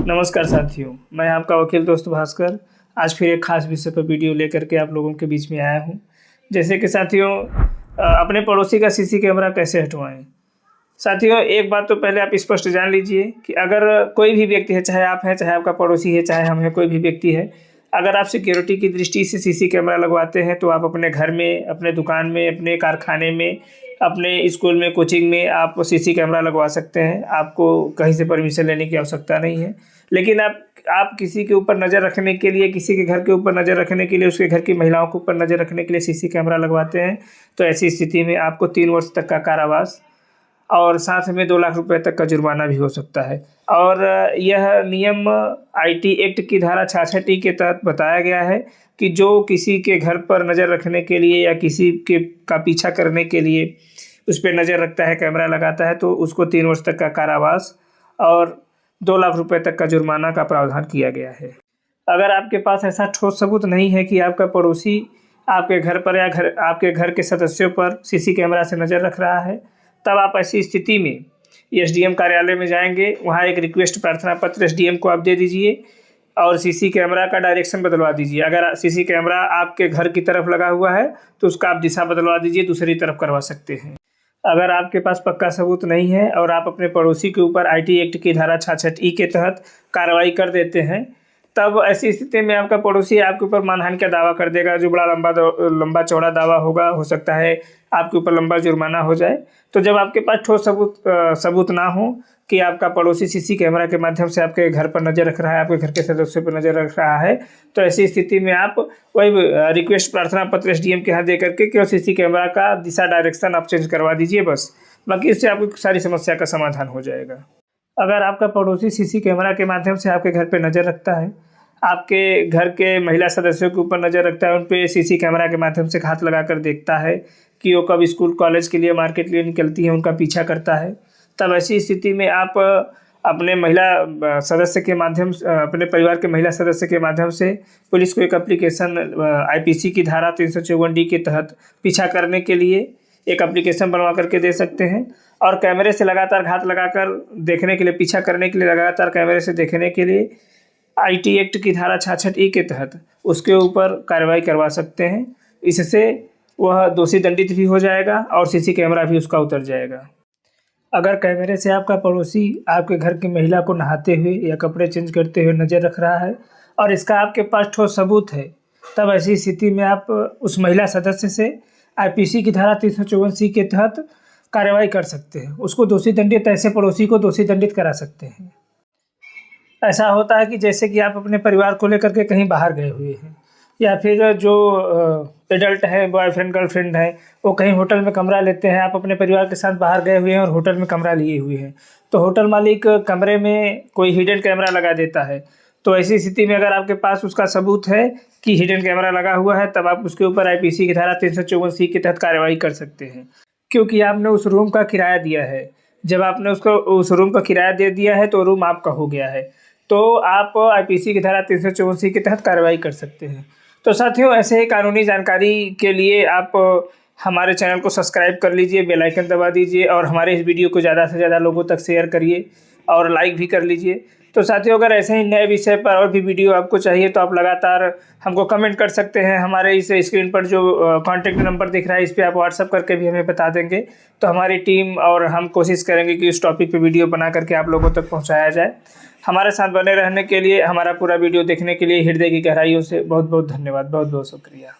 नमस्कार साथियों, मैं आपका वकील दोस्त भास्कर आज फिर एक खास विषय पर वीडियो लेकर के आप लोगों के बीच में आया हूं। जैसे कि साथियों, अपने पड़ोसी का सीसी कैमरा कैसे हटवाएं। साथियों, एक बात तो पहले आप स्पष्ट जान लीजिए कि अगर कोई भी व्यक्ति है, चाहे आप हैं, चाहे आपका पड़ोसी है, चाहे हम हैं, कोई भी व्यक्ति है, अगर आप सिक्योरिटी की दृष्टि से सीसी कैमरा लगवाते हैं तो आप अपने घर में, अपने दुकान में, अपने कारखाने में, अपने स्कूल में, कोचिंग में आप सीसी कैमरा लगवा सकते हैं। आपको कहीं से परमिशन लेने की आवश्यकता नहीं है। लेकिन आप किसी के ऊपर नज़र रखने के लिए, किसी के घर के ऊपर नज़र रखने के लिए, उसके घर की महिलाओं के ऊपर नज़र रखने के लिए सीसी कैमरा लगवाते हैं तो ऐसी स्थिति में आपको 3 वर्ष तक का कारावास और साथ में 2 लाख रुपए तक का जुर्माना भी हो सकता है। और यह नियम आईटी एक्ट की धारा 66 के तहत बताया गया है कि जो किसी के घर पर नज़र रखने के लिए या किसी के का पीछा करने के लिए उस पर नज़र रखता है, कैमरा लगाता है, तो उसको 3 वर्ष तक का कारावास और 2 लाख रुपए तक का जुर्माना का प्रावधान किया गया है। अगर आपके पास ऐसा ठोस सबूत नहीं है कि आपका पड़ोसी आपके घर पर या आपके घर के सदस्यों पर सीसी कैमरा से नज़र रख रहा है, तब आप ऐसी स्थिति में एसडीएम कार्यालय में जाएंगे। वहाँ एक रिक्वेस्ट प्रार्थना पत्र एसडीएम को आप दे दीजिए और सीसी कैमरा का डायरेक्शन बदलवा दीजिए। अगर सीसी कैमरा आपके घर की तरफ लगा हुआ है तो उसका आप दिशा बदलवा दीजिए, दूसरी तरफ करवा सकते हैं। अगर आपके पास पक्का सबूत नहीं है और आप अपने पड़ोसी के ऊपर आईटी एक्ट की धारा 66 के तहत कार्रवाई कर देते हैं, तब ऐसी स्थिति में आपका पड़ोसी आपके ऊपर मानहानि का दावा कर देगा, जो बड़ा लंबा चौड़ा दावा होगा। हो सकता है आपके ऊपर लंबा जुर्माना हो जाए। तो जब आपके पास ठोस सबूत ना हो कि आपका पड़ोसी सीसी कैमरा के माध्यम से आपके घर पर नज़र रख रहा है, आपके घर के सदस्यों पर नज़र रख रहा है, तो ऐसी स्थिति में आप वही रिक्वेस्ट प्रार्थना पत्र एसडीएम के यहाँ दे करके केवल सीसी कैमरा का दिशा डायरेक्शन आप चेंज करवा दीजिए बस। बाकी इससे आपकी सारी समस्या का समाधान हो जाएगा। अगर आपका पड़ोसी सीसी कैमरा के माध्यम से आपके घर पर नज़र रखता है, आपके घर के महिला सदस्यों के ऊपर नज़र रखता है, उन पे सीसी कैमरा के माध्यम से हाथ लगा कर देखता है कि वो कब स्कूल कॉलेज के लिए, मार्केट के लिए निकलती है, उनका पीछा करता है, तब ऐसी स्थिति में आप अपने महिला सदस्य के माध्यम से, अपने परिवार के महिला सदस्य के माध्यम से पुलिस को एक एप्लीकेशन आईपीसी की धारा 354D के तहत पीछा करने के लिए एक एप्लीकेशन बनवा करके दे सकते हैं। और कैमरे से लगातार घात लगाकर देखने के लिए, पीछा करने के लिए, लगातार कैमरे से देखने के लिए आईटी एक्ट की धारा 66E के तहत उसके ऊपर कार्रवाई करवा सकते हैं। इससे वह दोषी दंडित भी हो जाएगा और सीसी कैमरा भी उसका उतर जाएगा। अगर कैमरे से आपका पड़ोसी आपके घर की महिला को नहाते हुए या कपड़े चेंज करते हुए नज़र रख रहा है और इसका आपके पास ठोस सबूत है, तब ऐसी स्थिति में आप उस महिला सदस्य से आईपीसी की धारा 354C के तहत कार्रवाई कर सकते हैं। उसको दोषी दंडित, ऐसे पड़ोसी को दोषी दंडित करा सकते हैं। ऐसा होता है कि जैसे कि आप अपने परिवार को लेकर के कहीं बाहर गए हुए हैं, या फिर जो एडल्ट हैं, बॉयफ्रेंड गर्लफ्रेंड हैं, वो कहीं होटल में कमरा लेते हैं। आप अपने परिवार के साथ बाहर गए हुए हैं और होटल में कमरा लिए हुए हैं, तो होटल मालिक कमरे में कोई हिडन कैमरा लगा देता है। तो ऐसी स्थिति में अगर आपके पास उसका सबूत है कि हिडन कैमरा लगा हुआ है, तब आप उसके ऊपर आईपीसी की धारा 354C के तहत कार्रवाई कर सकते हैं, क्योंकि आपने उस रूम का किराया दिया है। जब आपने उसको उस रूम का किराया दे दिया है तो रूम आपका हो गया है, तो आप आईपीसी की धारा 354C के तहत कार्रवाई कर सकते हैं। तो साथियों, ऐसे ही कानूनी जानकारी के लिए आप हमारे चैनल को सब्सक्राइब कर लीजिए, बेल आइकन दबा दीजिए और हमारे इस वीडियो को ज़्यादा से ज़्यादा लोगों तक शेयर करिए और लाइक भी कर लीजिए। तो साथियों, अगर ऐसे ही नए विषय पर और भी वीडियो आपको चाहिए तो आप लगातार हमको कमेंट कर सकते हैं। हमारे इस स्क्रीन पर जो कॉन्टैक्ट नंबर दिख रहा है, इस पर आप व्हाट्सअप करके भी हमें बता देंगे, तो हमारी टीम और हम कोशिश करेंगे कि उस टॉपिक पे वीडियो बना करके आप लोगों तक पहुंचाया जाए। हमारे साथ बने रहने के लिए, हमारा पूरा वीडियो देखने के लिए हृदय की गहराइयों से बहुत बहुत धन्यवाद, बहुत बहुत शुक्रिया।